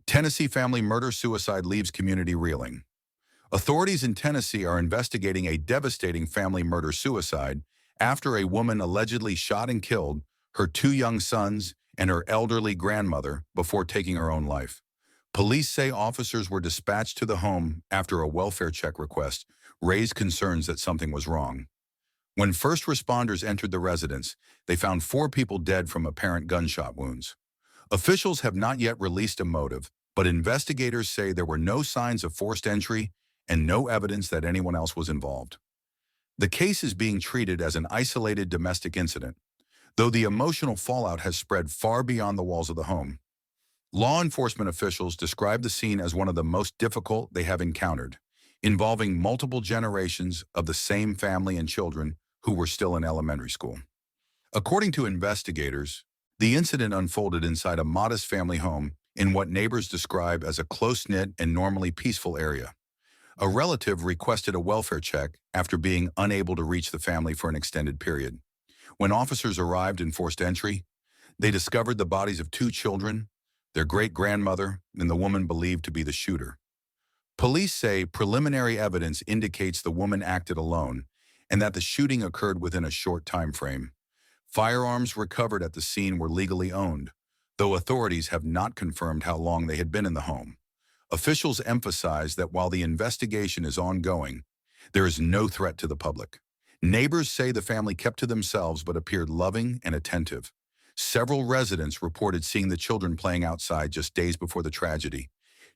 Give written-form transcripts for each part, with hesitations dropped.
Tennessee family murder-suicide leaves community reeling. Authorities in Tennessee are investigating a devastating family murder-suicide after a woman allegedly shot and killed her two young sons and her elderly grandmother before taking her own life. Police say officers were dispatched to the home after a welfare check request raised concerns that something was wrong. When first responders entered the residence, they found four people dead from apparent gunshot wounds. Officials have not yet released a motive, but investigators say there were no signs of forced entry and no evidence that anyone else was involved. The case is being treated as an isolated domestic incident, though the emotional fallout has spread far beyond the walls of the home. Law enforcement officials describe the scene as one of the most difficult they have encountered, involving multiple generations of the same family and children who were still in elementary school. According to investigators, the incident unfolded inside a modest family home in what neighbors describe as a close-knit and normally peaceful area. A relative requested a welfare check after being unable to reach the family for an extended period. When officers arrived and forced entry, they discovered the bodies of two children, their great-grandmother, and the woman believed to be the shooter. Police say preliminary evidence indicates the woman acted alone and that the shooting occurred within a short time frame. Firearms recovered at the scene were legally owned, though authorities have not confirmed how long they had been in the home. Officials emphasize that while the investigation is ongoing, there is no threat to the public. Neighbors say the family kept to themselves but appeared loving and attentive. Several residents reported seeing the children playing outside just days before the tragedy.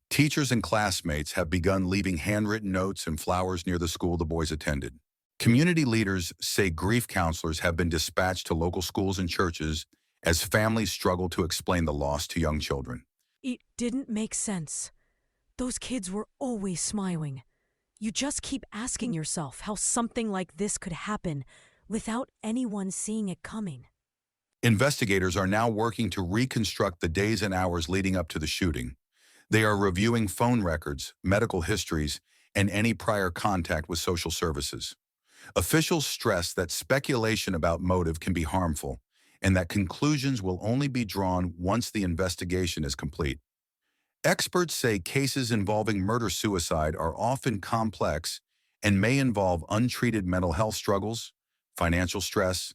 Teachers and classmates have begun leaving handwritten notes and flowers near the school the boys attended. Community leaders say grief counselors have been dispatched to local schools and churches as families struggle to explain the loss to young children. It didn't make sense. Those kids were always smiling. You just keep asking yourself how something like this could happen without anyone seeing it coming. Investigators are now working to reconstruct the days and hours leading up to the shooting. They are reviewing phone records, medical histories, and any prior contact with social services. Officials stress that speculation about motive can be harmful and that conclusions will only be drawn once the investigation is complete. Experts say cases involving murder-suicide are often complex and may involve untreated mental health struggles, financial stress,